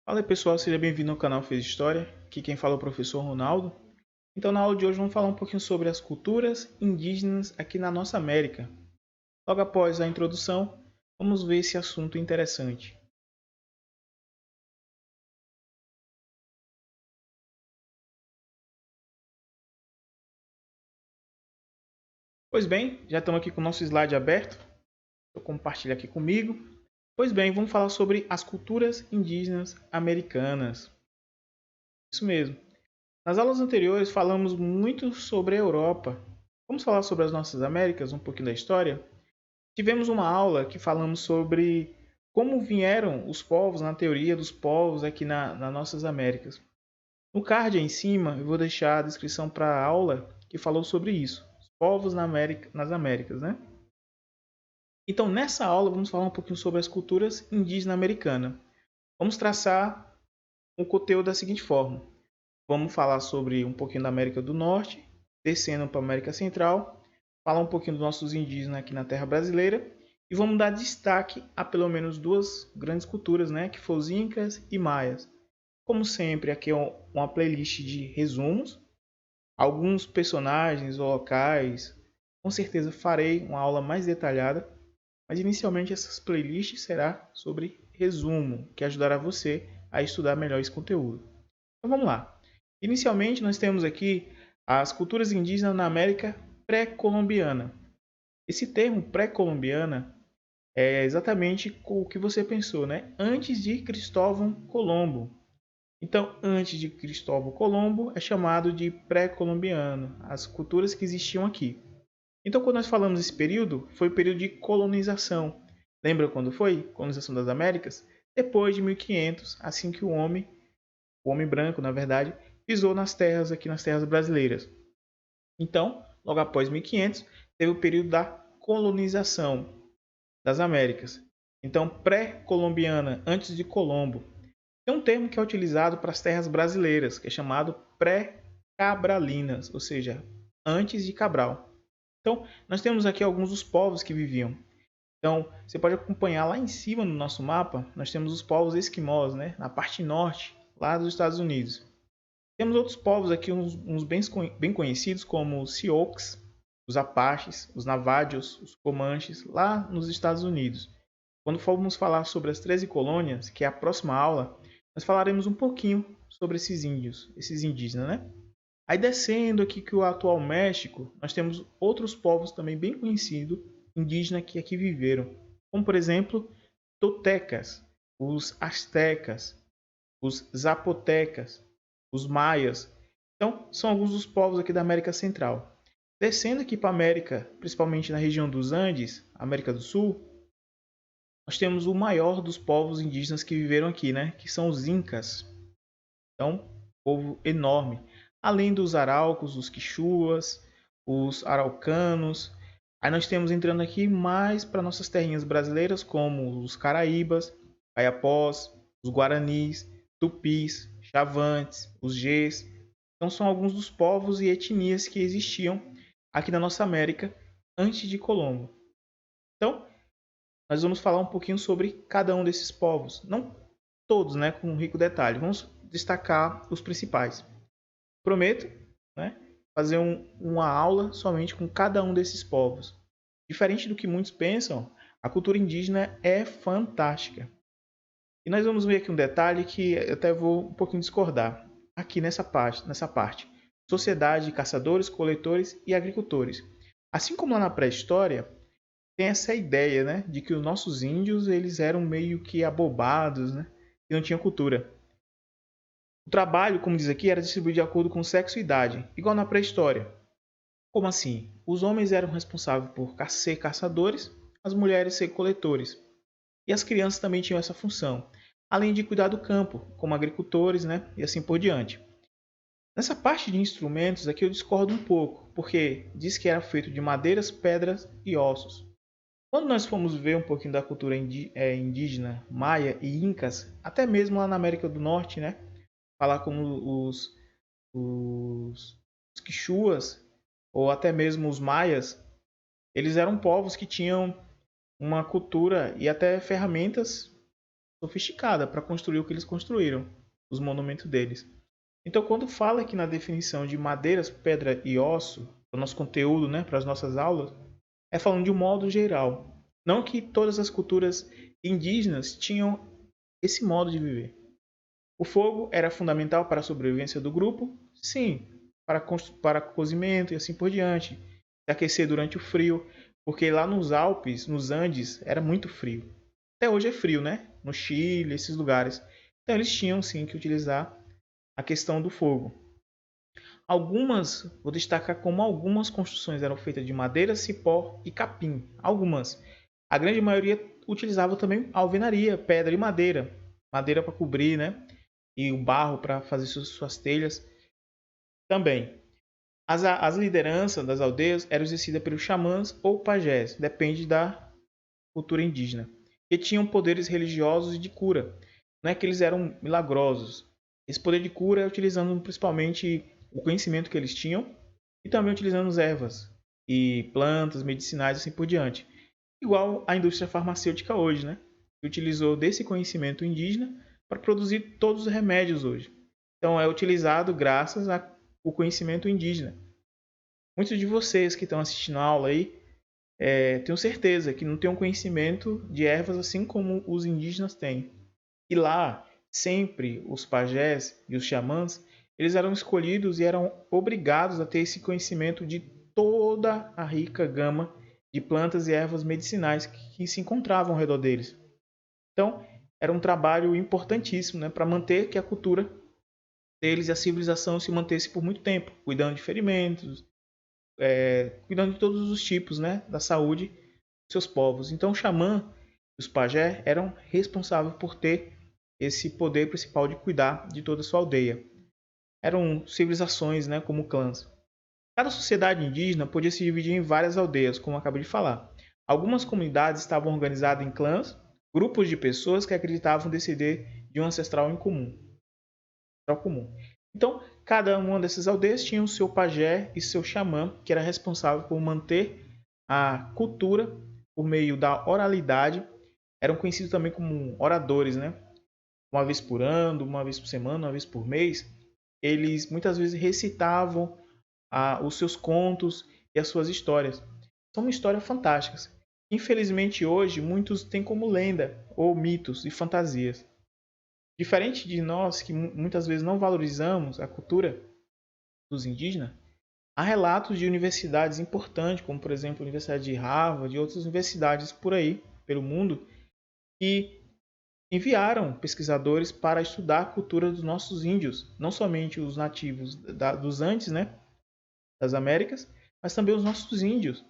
Fala aí pessoal, seja bem-vindo ao canal Fez História. Aqui quem fala é o professor Ronaldo. Então na aula de hoje vamos falar um pouquinho sobre as culturas indígenas aqui na nossa América. Logo após a introdução, vamos ver esse assunto interessante. Pois bem, já estamos aqui com o nosso slide aberto. Vou compartilhar aqui comigo. Pois bem, vamos falar sobre as culturas indígenas americanas. Isso mesmo. Nas aulas anteriores falamos muito sobre a Europa. Vamos falar sobre as nossas Américas, um pouquinho da história? Tivemos uma aula que falamos sobre como vieram os povos, na teoria dos povos aqui nas nossas Américas. No card aí em cima, eu vou deixar a descrição para a aula que falou sobre isso, os povos nas Américas, né? Então, nessa aula, vamos falar um pouquinho sobre as culturas indígenas americanas. Vamos traçar o conteúdo da seguinte forma. Vamos falar sobre um pouquinho da América do Norte, descendo para a América Central, falar um pouquinho dos nossos indígenas aqui na terra brasileira e vamos dar destaque a pelo menos duas grandes culturas, né, que foram os Incas e Maias. Como sempre, aqui é uma playlist de resumos, alguns personagens ou locais. Com certeza farei uma aula mais detalhada, mas inicialmente essas playlists será sobre resumo, que ajudará você a estudar melhor esse conteúdo. Então vamos lá. Inicialmente nós temos aqui as culturas indígenas na América pré-colombiana. Esse termo pré-colombiana é exatamente o que você pensou, né? Antes de Cristóvão Colombo. Então, antes de Cristóvão Colombo é chamado de pré-colombiano, as culturas que existiam aqui. Então, quando nós falamos desse período, foi o período de colonização. Lembra quando foi? Colonização das Américas? Depois de 1500, assim que o homem branco, na verdade, pisou nas terras aqui nas terras brasileiras. Então, logo após 1500, teve o período da colonização das Américas. Então, pré-colombiana, antes de Colombo. Tem um termo que é utilizado para as terras brasileiras, que é chamado pré-cabralinas, ou seja, antes de Cabral. Então, nós temos aqui alguns dos povos que viviam. Então, você pode acompanhar lá em cima no nosso mapa, nós temos os povos esquimós, né, na parte norte, lá dos Estados Unidos. Temos outros povos aqui, uns bem conhecidos, como os Sioux, os Apaches, os Navajos, os Comanches, lá nos Estados Unidos. Quando formos falar sobre as 13 colônias, que é a próxima aula, nós falaremos um pouquinho sobre esses índios, esses indígenas, né? Aí descendo aqui que o atual México, nós temos outros povos também bem conhecidos, indígenas que aqui viveram, como por exemplo, totecas, os astecas, os zapotecas, os maias. Então, são alguns dos povos aqui da América Central. Descendo aqui para a América, principalmente na região dos Andes, América do Sul, nós temos o maior dos povos indígenas que viveram aqui, né? Que são os Incas. Então, povo enorme. Além dos araucos, os quichuas, os araucanos. Aí nós temos entrando aqui mais para nossas terrinhas brasileiras, como os caraíbas, aiapós, os guaranis, tupis, chavantes, os gês. Então são alguns dos povos e etnias que existiam aqui na nossa América antes de Colombo. Então, nós vamos falar um pouquinho sobre cada um desses povos. Não todos, né, com um rico detalhe. Vamos destacar os principais. Prometo, né, fazer uma aula somente com cada um desses povos. Diferente do que muitos pensam, a cultura indígena é fantástica. E nós vamos ver aqui um detalhe que eu até vou um pouquinho discordar. Aqui nessa parte. Sociedade de caçadores, coletores e agricultores. Assim como lá na pré-história, tem essa ideia, né, de que os nossos índios eles eram meio que abobados, né, e não tinham cultura. O trabalho, como diz aqui, era distribuído de acordo com sexo e idade, igual na pré-história. Como assim? Os homens eram responsáveis por ser caçadores, as mulheres ser coletores. E as crianças também tinham essa função, além de cuidar do campo, como agricultores, né, e assim por diante. Nessa parte de instrumentos aqui eu discordo um pouco, porque diz que era feito de madeiras, pedras e ossos. Quando nós formos ver um pouquinho da cultura indígena, maia e incas, até mesmo lá na América do Norte, né? Falar como os quichuas ou até mesmo os maias, eles eram povos que tinham uma cultura e até ferramentas sofisticada para construir o que eles construíram, os monumentos deles. Então, quando fala aqui na definição de madeiras, pedra e osso, para o nosso conteúdo, né, para as nossas aulas, é falando de um modo geral. Não que todas as culturas indígenas tinham esse modo de viver. O fogo era fundamental para a sobrevivência do grupo? Sim, para cozimento e assim por diante. Se aquecer durante o frio, porque lá nos Alpes, nos Andes, era muito frio. Até hoje é frio, né? No Chile, esses lugares. Então eles tinham sim que utilizar a questão do fogo. Algumas, vou destacar como algumas construções eram feitas de madeira, cipó e capim. Algumas. A grande maioria utilizava também alvenaria, pedra e madeira. Madeira para cobrir, né? E o barro para fazer suas telhas também. As lideranças das aldeias eram exercidas pelos xamãs ou pajés, depende da cultura indígena, que tinham poderes religiosos e de cura. Não é que eles eram milagrosos. Esse poder de cura é utilizando principalmente o conhecimento que eles tinham e também utilizando as ervas e plantas medicinais e assim por diante. Igual a indústria farmacêutica hoje, né? Que utilizou desse conhecimento indígena para produzir todos os remédios hoje. Então é utilizado graças ao conhecimento indígena. Muitos de vocês que estão assistindo a aula aí, tenho certeza que não têm um conhecimento de ervas assim como os indígenas têm. E lá, sempre os pajés e os xamãs, eles eram escolhidos e eram obrigados a ter esse conhecimento de toda a rica gama de plantas e ervas medicinais que se encontravam ao redor deles. Então, era um trabalho importantíssimo, né, para manter que a cultura deles e a civilização se mantesse por muito tempo, cuidando de ferimentos, cuidando de todos os tipos, né, da saúde dos seus povos. Então, o xamã e os pajés eram responsáveis por ter esse poder principal de cuidar de toda a sua aldeia. Eram civilizações, né, como clãs. Cada sociedade indígena podia se dividir em várias aldeias, como eu acabei de falar. Algumas comunidades estavam organizadas em clãs, grupos de pessoas que acreditavam descender de um ancestral em comum. Então, cada uma dessas aldeias tinha o seu pajé e seu xamã, que era responsável por manter a cultura por meio da oralidade. Eram conhecidos também como oradores, né? Uma vez por ano, uma vez por semana, uma vez por mês. Eles muitas vezes recitavam os seus contos e as suas histórias. São histórias fantásticas. Infelizmente hoje muitos têm como lenda ou mitos e fantasias. Diferente de nós que muitas vezes não valorizamos a cultura dos indígenas, há relatos de universidades importantes, como por exemplo a Universidade de Harvard e outras universidades por aí, pelo mundo, que enviaram pesquisadores para estudar a cultura dos nossos índios, não somente os nativos dos Andes, né, das Américas, mas também os nossos índios.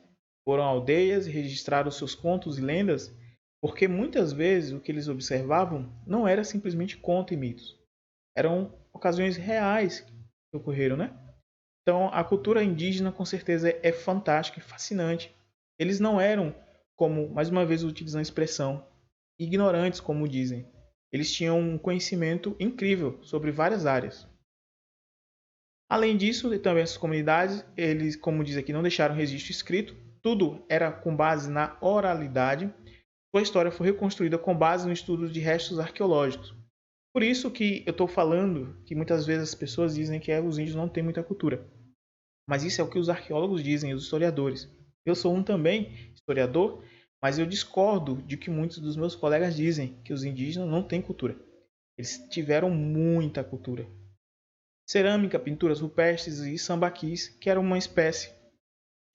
Foram a aldeias e registraram seus contos e lendas, porque muitas vezes o que eles observavam não era simplesmente conto e mitos. Eram ocasiões reais que ocorreram, né? Então, a cultura indígena com certeza é fantástica e fascinante. Eles não eram, como, mais uma vez utilizando a expressão, ignorantes, como dizem. Eles tinham um conhecimento incrível sobre várias áreas. Além disso, também essas comunidades, eles, como diz aqui, não deixaram registro escrito. Tudo era com base na oralidade. Sua história foi reconstruída com base no estudo de restos arqueológicos. Por isso que eu estou falando que muitas vezes as pessoas dizem que os índios não têm muita cultura. Mas isso é o que os arqueólogos dizem, os historiadores. Eu sou um também historiador, mas eu discordo de que muitos dos meus colegas dizem que os indígenas não têm cultura. Eles tiveram muita cultura. Cerâmica, pinturas rupestres e sambaquis, que era uma espécie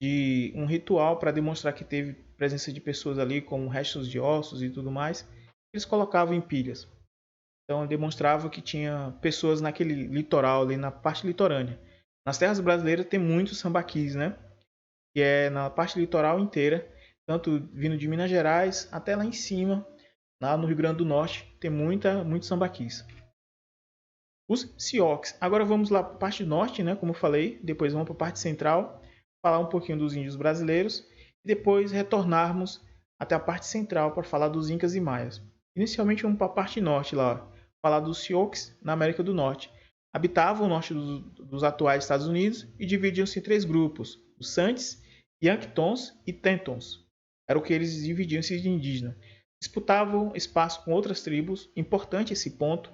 de um ritual para demonstrar que teve presença de pessoas ali, como restos de ossos e tudo mais. Eles colocavam em pilhas. Então demonstrava que tinha pessoas naquele litoral, ali na parte litorânea. Nas terras brasileiras tem muitos sambaquis, né? Que é na parte litoral inteira, tanto vindo de Minas Gerais até lá em cima, lá no Rio Grande do Norte, tem muitos sambaquis. Os Sioux. Agora vamos lá para a parte norte, né? Como eu falei, depois vamos para a parte central, falar um pouquinho dos índios brasileiros e depois retornarmos até a parte central para falar dos Incas e Maias. Inicialmente vamos para a parte norte lá, falar dos Sioux na América do Norte. Habitavam o norte dos atuais Estados Unidos e dividiam-se em três grupos: os Santes, Yanktons e Tentons. Era o que eles dividiam-se de indígena. disputavam espaço com outras tribos. Importante esse ponto.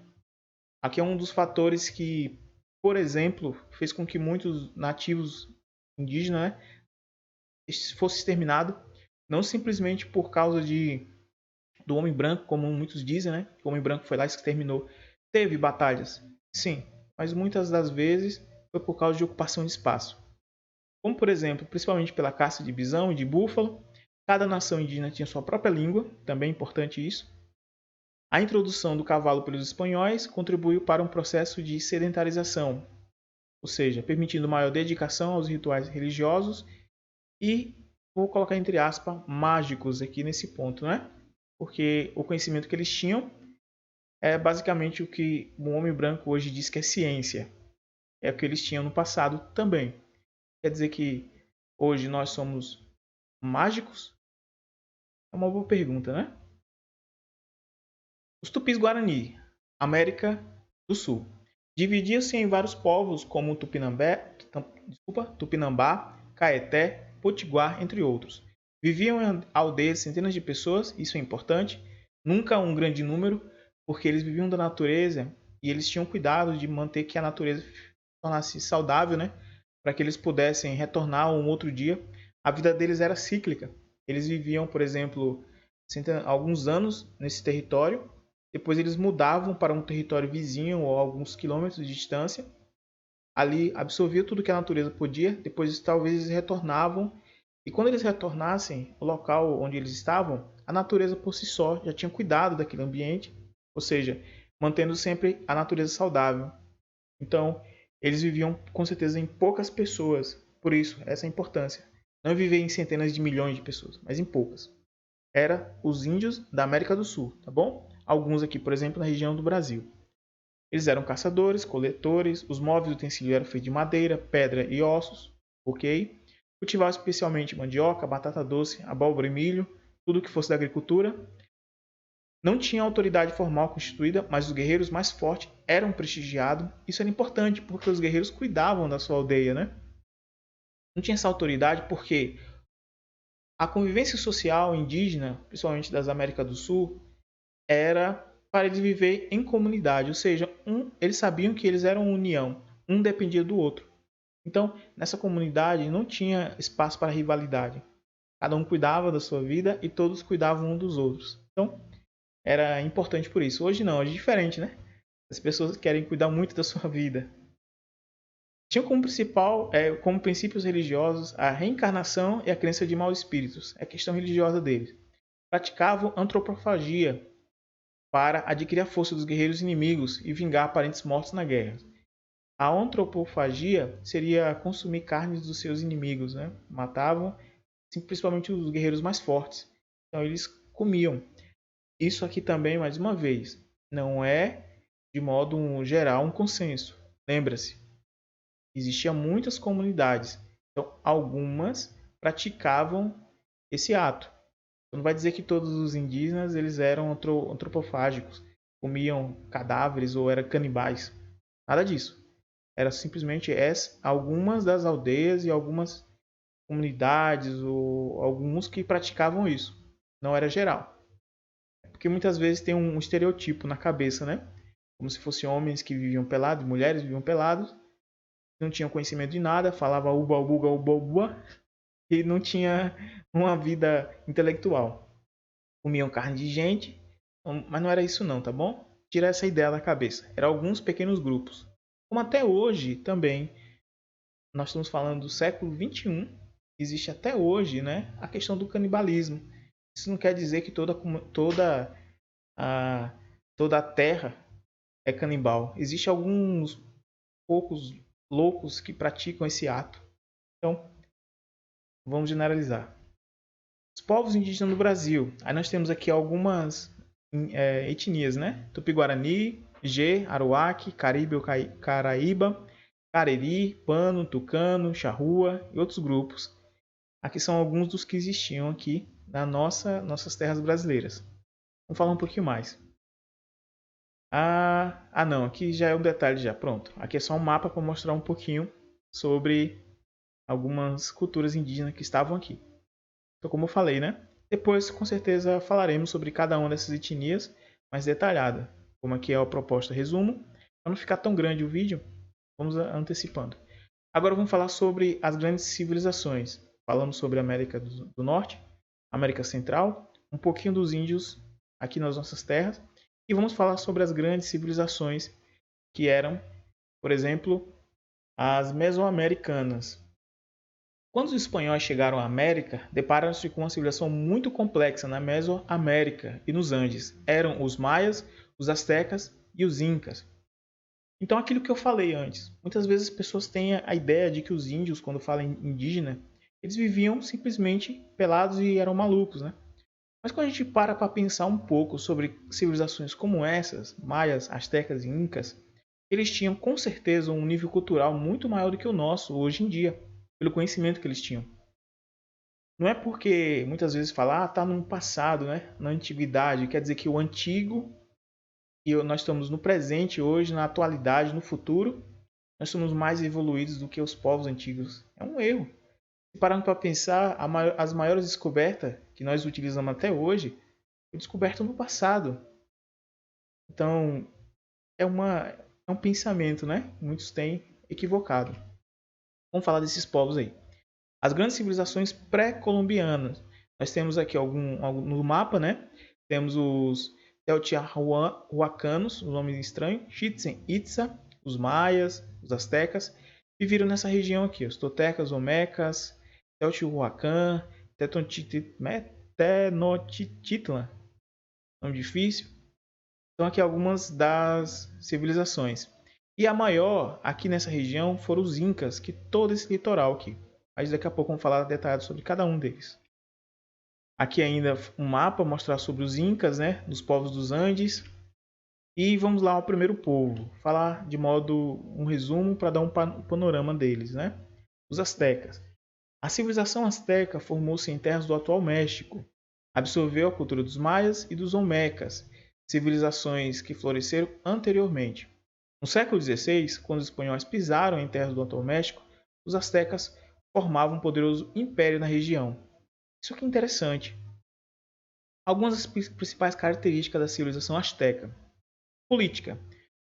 Aqui é um dos fatores que, por exemplo, fez com que muitos nativos indígenas, né, fosse exterminado, não simplesmente por causa do homem branco, como muitos dizem, né? Que o homem branco foi lá e exterminou. Teve batalhas, sim, mas muitas das vezes foi por causa de ocupação de espaço. Como, por exemplo, principalmente pela caça de bisão e de búfalo, cada nação indígena tinha sua própria língua, também é importante isso. A introdução do cavalo pelos espanhóis contribuiu para um processo de sedentarização, ou seja, permitindo maior dedicação aos rituais religiosos e, vou colocar entre aspas, mágicos aqui nesse ponto, né? Porque o conhecimento que eles tinham é basicamente o que o homem branco hoje diz que é ciência. É o que eles tinham no passado também. Quer dizer que hoje nós somos mágicos? É uma boa pergunta, né? Os Tupis-Guarani, América do Sul. Dividiam-se em vários povos como Tupinambá, Caeté, Potiguar, entre outros. Viviam em aldeias de centenas de pessoas, isso é importante, nunca um grande número, porque eles viviam da natureza e eles tinham cuidado de manter que a natureza se tornasse saudável, né? Para que eles pudessem retornar um outro dia. A vida deles era cíclica. Eles viviam, por exemplo, alguns anos nesse território, depois eles mudavam para um território vizinho ou alguns quilômetros de distância. Ali absorvia tudo que a natureza podia, depois talvez eles retornavam. E quando eles retornassem ao local onde eles estavam, a natureza por si só já tinha cuidado daquele ambiente, ou seja, mantendo sempre a natureza saudável. Então, eles viviam com certeza em poucas pessoas, por isso essa importância. Não viver em centenas de milhões de pessoas, mas em poucas. Era os índios da América do Sul, tá bom? Alguns aqui, por exemplo, na região do Brasil. Eles eram caçadores, coletores, os móveis do utensílio eram feitos de madeira, pedra e ossos, ok? Cultivavam especialmente mandioca, batata doce, abóbora e milho, tudo que fosse da agricultura. Não tinha autoridade formal constituída, mas os guerreiros mais fortes eram prestigiados. Isso era importante, porque os guerreiros cuidavam da sua aldeia, né? Não tinha essa autoridade porque a convivência social indígena, principalmente das Américas do Sul, era para eles viver em comunidade, ou seja, eles sabiam que eles eram união, um dependia do outro. Então, nessa comunidade não tinha espaço para rivalidade. Cada um cuidava da sua vida e todos cuidavam um dos outros. Então, era importante por isso. Hoje não, hoje é diferente, né? As pessoas querem cuidar muito da sua vida. Tinham como princípios religiosos a reencarnação e a crença de maus espíritos. É a questão religiosa deles. Praticavam antropofagia para adquirir a força dos guerreiros inimigos e vingar parentes mortos na guerra. A antropofagia seria consumir carnes dos seus inimigos, né? Matavam principalmente os guerreiros mais fortes. Então eles comiam. Isso aqui também, mais uma vez, não é de modo geral um consenso. Lembra-se, existiam muitas comunidades. Então algumas praticavam esse ato. Não vai dizer que todos os indígenas eles eram antropofágicos, comiam cadáveres ou eram canibais. Nada disso. Era simplesmente algumas das aldeias e algumas comunidades ou alguns que praticavam isso. Não era geral. Porque muitas vezes tem um estereotipo na cabeça, né? Como se fossem homens que viviam pelados, mulheres viviam pelados, não tinham conhecimento de nada, falava uba, uba, uba, uba, e não tinha uma vida intelectual. Comiam carne de gente, mas não era isso não, tá bom? Tira essa ideia da cabeça. Eram alguns pequenos grupos. Como até hoje também, nós estamos falando do século XXI, existe até hoje, né, a questão do canibalismo. Isso não quer dizer que a, toda a terra é canibal. Existem alguns poucos loucos que praticam esse ato. Então, vamos generalizar. Os povos indígenas do Brasil. Aí nós temos aqui algumas etnias, né? Tupi-Guarani, G, Aruaque, Caribe ou Caraíba, Cariri, Pano, Tucano, Charrua e outros grupos. Aqui são alguns dos que existiam aqui nossas terras brasileiras. Vamos falar um pouquinho mais. Não, aqui já é um detalhe já, pronto. Aqui é só um mapa para mostrar um pouquinho sobre algumas culturas indígenas que estavam aqui. Então, como eu falei, né? Depois, com certeza, falaremos sobre cada uma dessas etnias mais detalhada. Como aqui é a proposta resumo, para não ficar tão grande o vídeo, vamos antecipando. Agora vamos falar sobre as grandes civilizações. Falamos sobre a América do Norte, América Central, um pouquinho dos índios aqui nas nossas terras, e vamos falar sobre as grandes civilizações que eram, por exemplo, as mesoamericanas. Quando os espanhóis chegaram à América, depararam-se com uma civilização muito complexa na Mesoamérica e nos Andes. Eram os maias, os astecas e os incas. Então, aquilo que eu falei antes, muitas vezes as pessoas têm a ideia de que os índios, quando falam indígena, eles viviam simplesmente pelados e eram malucos, né? Mas quando a gente para pensar um pouco sobre civilizações como essas, maias, astecas e incas, eles tinham com certeza um nível cultural muito maior do que o nosso hoje em dia, pelo conhecimento que eles tinham. Não é porque muitas vezes falar, está no passado, né? Na antiguidade, quer dizer que o antigo e nós estamos no presente hoje, na atualidade, no futuro, nós somos mais evoluídos do que os povos antigos. É um erro. Se pararmos para pensar, as maiores descobertas que nós utilizamos até hoje foi descoberta no passado. Então, é um pensamento, né? Muitos têm equivocado. Vamos falar desses povos aí. As grandes civilizações pré-colombianas. Nós temos aqui algum no mapa, né? Temos os Teotihuacanos, o nome estranho, Chichen Itza, os maias, os astecas, viveram nessa região aqui. Os toltecas, olmecas, Teotihuacan, Tenochtitlan, nome difícil. Então aqui algumas das civilizações. E a maior aqui nessa região foram os incas, que todo esse litoral aqui. Mas daqui a pouco vamos falar detalhado sobre cada um deles. Aqui ainda um mapa mostrar sobre os incas, né, dos povos dos Andes. E vamos lá ao primeiro povo, falar de modo um resumo para dar um panorama deles, né? Os astecas. A civilização asteca formou-se em terras do atual México. Absorveu a cultura dos maias e dos olmecas, civilizações que floresceram anteriormente. No século XVI, quando os espanhóis pisaram em terras do atual México, os astecas formavam um poderoso império na região. Isso aqui é interessante. Algumas das principais características da civilização asteca. Política.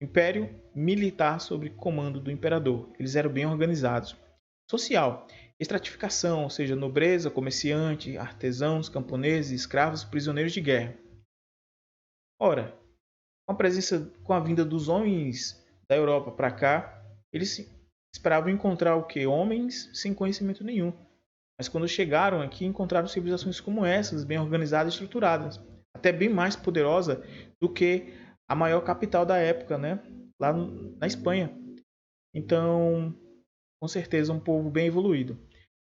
Império militar sob comando do imperador. Eles eram bem organizados. Social. Estratificação, ou seja, nobreza, comerciante, artesãos, camponeses, escravos, prisioneiros de guerra. Ora, com a vinda dos homens da Europa para cá, eles esperavam encontrar o que? Homens sem conhecimento nenhum. Mas quando chegaram aqui, encontraram civilizações como essas, bem organizadas e estruturadas, até bem mais poderosa do que a maior capital da época, né? Lá na Espanha. Então, com certeza, um povo bem evoluído.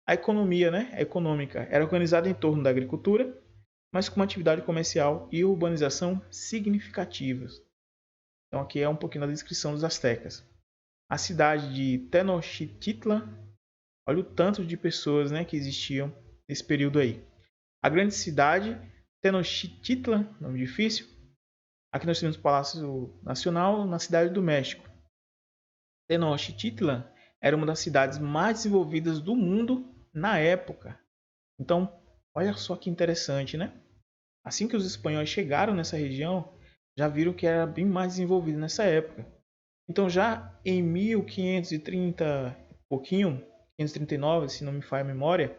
A economia, né? A econômica era organizada em torno da agricultura, mas com uma atividade comercial e urbanização significativas. Então, aqui é um pouquinho da descrição dos astecas. A cidade de Tenochtitlan, olha o tanto de pessoas, né, que existiam nesse período aí. A grande cidade, Tenochtitlan, nome difícil. Aqui nós temos o Palácio Nacional na cidade do México. Tenochtitlan era uma das cidades mais desenvolvidas do mundo na época. Então, olha só que interessante, né? Assim que os espanhóis chegaram nessa região, já viram que era bem mais desenvolvido nessa época. Então, já em 1530 pouquinho, 539, se não me falha a memória,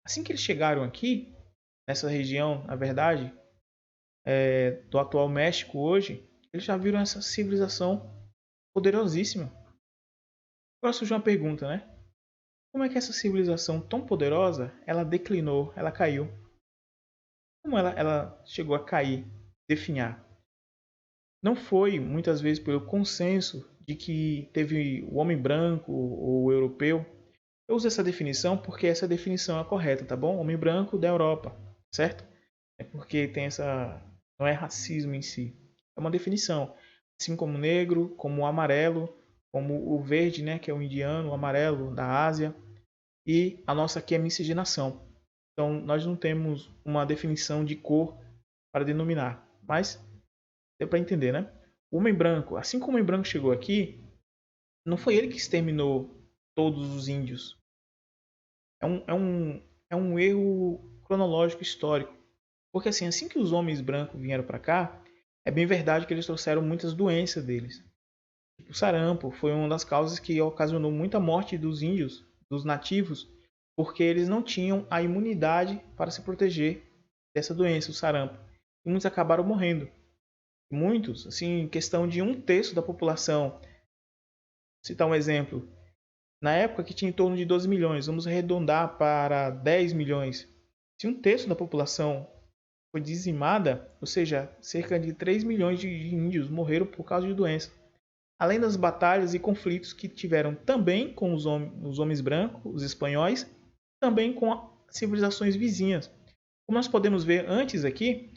assim que eles chegaram aqui, nessa região, na verdade, do atual México hoje, eles já viram essa civilização poderosíssima. Agora surge uma pergunta, né? Como é que essa civilização tão poderosa, ela declinou, ela caiu? Como ela chegou a cair, definhar? Não foi, muitas vezes, pelo consenso de que teve o homem branco ou o europeu. Eu uso essa definição porque essa definição é a correta, tá bom? Homem branco da Europa, certo? É porque tem essa... não é racismo em si. É uma definição. Assim como o negro, como o amarelo, como o verde, né, que é o indiano, o amarelo da Ásia. E a nossa aqui é miscigenação. Então, nós não temos uma definição de cor para denominar. Mas deu para entender, né? O homem branco, assim como o homem branco chegou aqui, não foi ele que exterminou todos os índios. É um erro cronológico histórico. Porque assim que os homens brancos vieram para cá, é bem verdade que eles trouxeram muitas doenças deles. O sarampo foi uma das causas que ocasionou muita morte dos índios, dos nativos, porque eles não tinham a imunidade para se proteger dessa doença, o sarampo. E muitos acabaram morrendo. Muitos, assim, em questão de 1/3 da população. Vou citar um exemplo. Na época que tinha em torno de 12 milhões, vamos arredondar para 10 milhões. Se 1/3 da população foi dizimada, ou seja, cerca de 3 milhões de índios morreram por causa de doença. Além das batalhas e conflitos que tiveram também com os homens brancos, os espanhóis, também com as civilizações vizinhas. Como nós podemos ver antes aqui,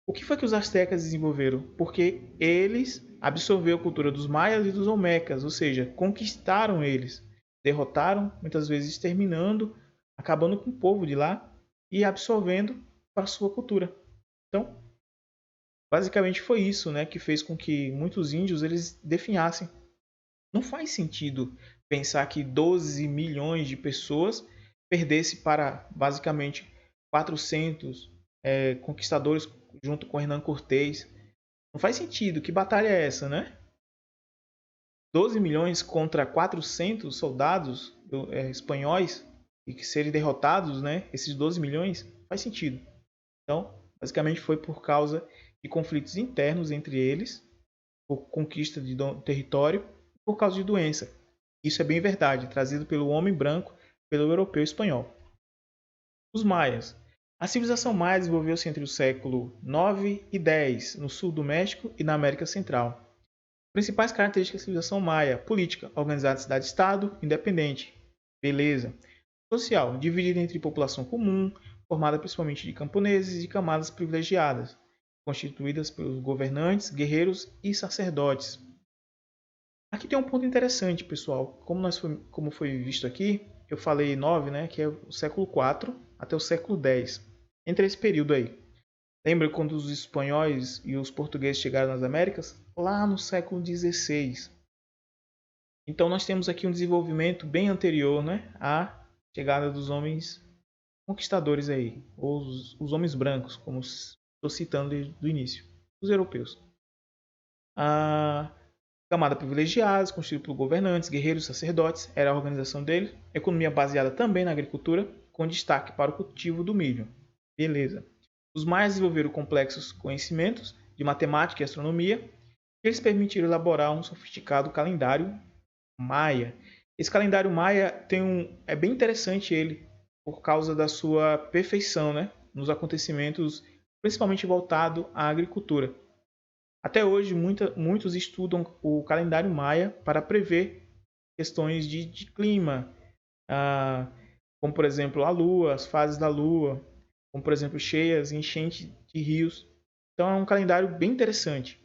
o que foi que os astecas desenvolveram? Porque eles absorveram a cultura dos maias e dos olmecas, ou seja, conquistaram eles, derrotaram, muitas vezes exterminando, acabando com o povo de lá e absorvendo para a sua cultura. Então, basicamente foi isso, né, que fez com que muitos índios eles definhassem. Não faz sentido pensar que 12 milhões de pessoas perdesse para basicamente 400 conquistadores junto com Hernán Cortés. Não faz sentido. Que batalha é essa, né? 12 milhões contra 400 soldados espanhóis e que serem derrotados, né? Esses 12 milhões faz sentido. Então, basicamente foi por causa de conflitos internos entre eles, por conquista de território, por causa de doença. Isso é bem verdade, trazido pelo homem branco, pelo europeu espanhol. Os maias. A civilização maia desenvolveu-se entre o século 9 e 10 no sul do México e na América Central. Principais características da civilização maia: política, organizada cidade-estado, independente. Beleza. Social, dividida entre população comum, formada principalmente de camponeses e camadas privilegiadas, constituídas pelos governantes, guerreiros e sacerdotes. Aqui tem um ponto interessante, pessoal. Como foi visto aqui, eu falei 9, né, que é o século 4 até o século 10. Entre esse período aí. Lembra quando os espanhóis e os portugueses chegaram nas Américas? Lá no século 16. Então nós temos aqui um desenvolvimento bem anterior, né, à chegada dos homens conquistadores aí, ou os homens brancos, como estou citando desde o início, os europeus. A camada privilegiada, constituída por governantes, guerreiros, sacerdotes, era a organização dele. Economia baseada também na agricultura, com destaque para o cultivo do milho. Beleza. Os maias desenvolveram complexos conhecimentos de matemática e astronomia, que eles permitiram elaborar um sofisticado calendário maia. Esse calendário maia é bem interessante ele, por causa da sua perfeição, né, nos acontecimentos, principalmente voltado à agricultura. Até hoje, muitos estudam o calendário maia para prever questões de clima, como por exemplo a lua, as fases da lua, como por exemplo cheias e enchentes de rios. Então é um calendário bem interessante.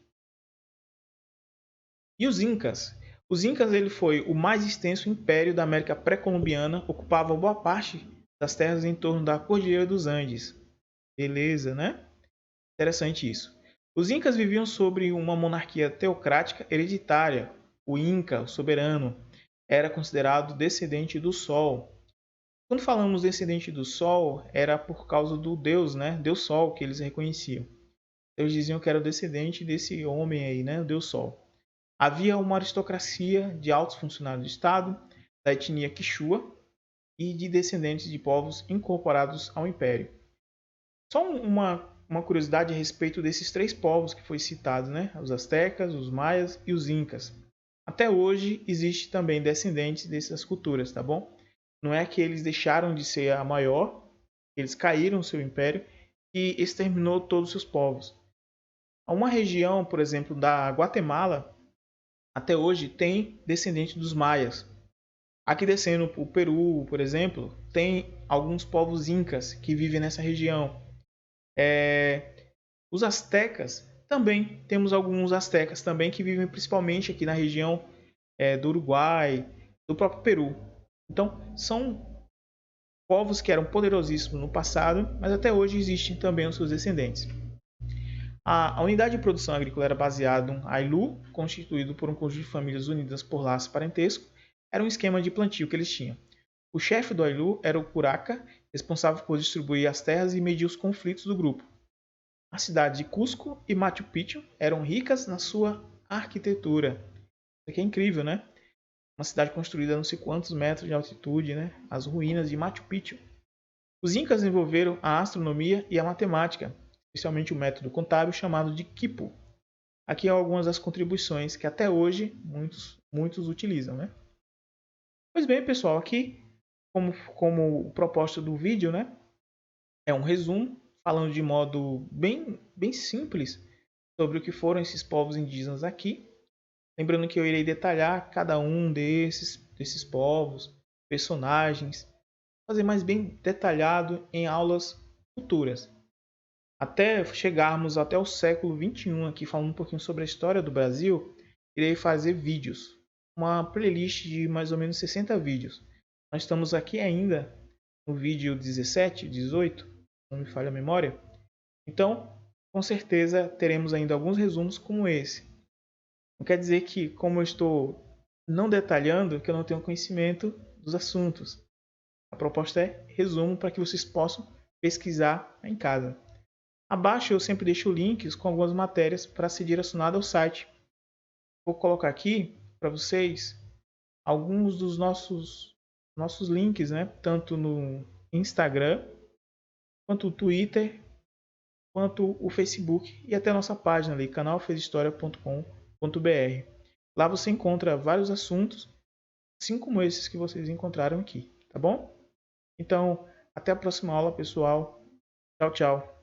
E os Incas? Os Incas ele foi o mais extenso império da América pré-colombiana, ocupava boa parte das terras em torno da Cordilheira dos Andes. Beleza, né? Interessante isso. Os Incas viviam sobre uma monarquia teocrática hereditária. O Inca, o soberano, era considerado descendente do Sol. Quando falamos descendente do Sol, era por causa do Deus, né? Deus Sol, que eles reconheciam. Eles diziam que era o descendente desse homem aí, né? O Deus Sol. Havia uma aristocracia de altos funcionários do Estado, da etnia Quichua e de descendentes de povos incorporados ao Império. Só uma curiosidade a respeito desses três povos que foi citado, né? Os astecas, os maias e os incas. Até hoje existe também descendentes dessas culturas, tá bom? Não é que eles deixaram de ser a maior, eles caíram no seu império e exterminou todos os seus povos. Uma região, por exemplo, da Guatemala, até hoje tem descendentes dos maias. Aqui descendo o Peru, por exemplo, tem alguns povos incas que vivem nessa região. Os astecas também, temos alguns astecas também que vivem principalmente aqui na região do Uruguai, do próprio Peru. Então, são povos que eram poderosíssimos no passado, mas até hoje existem também os seus descendentes. A unidade de produção agrícola era baseada em Ailu, constituído por um conjunto de famílias unidas por laço parentesco. Era um esquema de plantio que eles tinham. O chefe do Ailu era o Curaca, responsável por distribuir as terras e medir os conflitos do grupo. A cidade de Cusco e Machu Picchu eram ricas na sua arquitetura. Isso aqui é incrível, né? Uma cidade construída a não sei quantos metros de altitude, né? As ruínas de Machu Picchu. Os incas desenvolveram a astronomia e a matemática, especialmente o método contábil chamado de quipu. Aqui há algumas das contribuições que até hoje muitos utilizam, né? Pois bem, pessoal, aqui, como o propósito do vídeo, né, é um resumo, falando de modo bem simples sobre o que foram esses povos indígenas aqui. Lembrando que eu irei detalhar cada um desses povos, personagens, fazer mais bem detalhado em aulas futuras. Até chegarmos até o século XXI, aqui falando um pouquinho sobre a história do Brasil, irei fazer vídeos. Uma playlist de mais ou menos 60 vídeos. Nós estamos aqui ainda no vídeo 17, 18, não me falha a memória. Então, com certeza teremos ainda alguns resumos como esse. Não quer dizer que, como eu estou não detalhando, que eu não tenho conhecimento dos assuntos. A proposta é resumo para que vocês possam pesquisar em casa. Abaixo eu sempre deixo links com algumas matérias para ser direcionado ao site. Vou colocar aqui para vocês alguns dos nossos links, né? Tanto no Instagram, quanto o Twitter, quanto o Facebook e até a nossa página ali, canalfezhistoria.com.br. Lá você encontra vários assuntos, assim como esses que vocês encontraram aqui, tá bom? Então, até a próxima aula, pessoal. Tchau, tchau.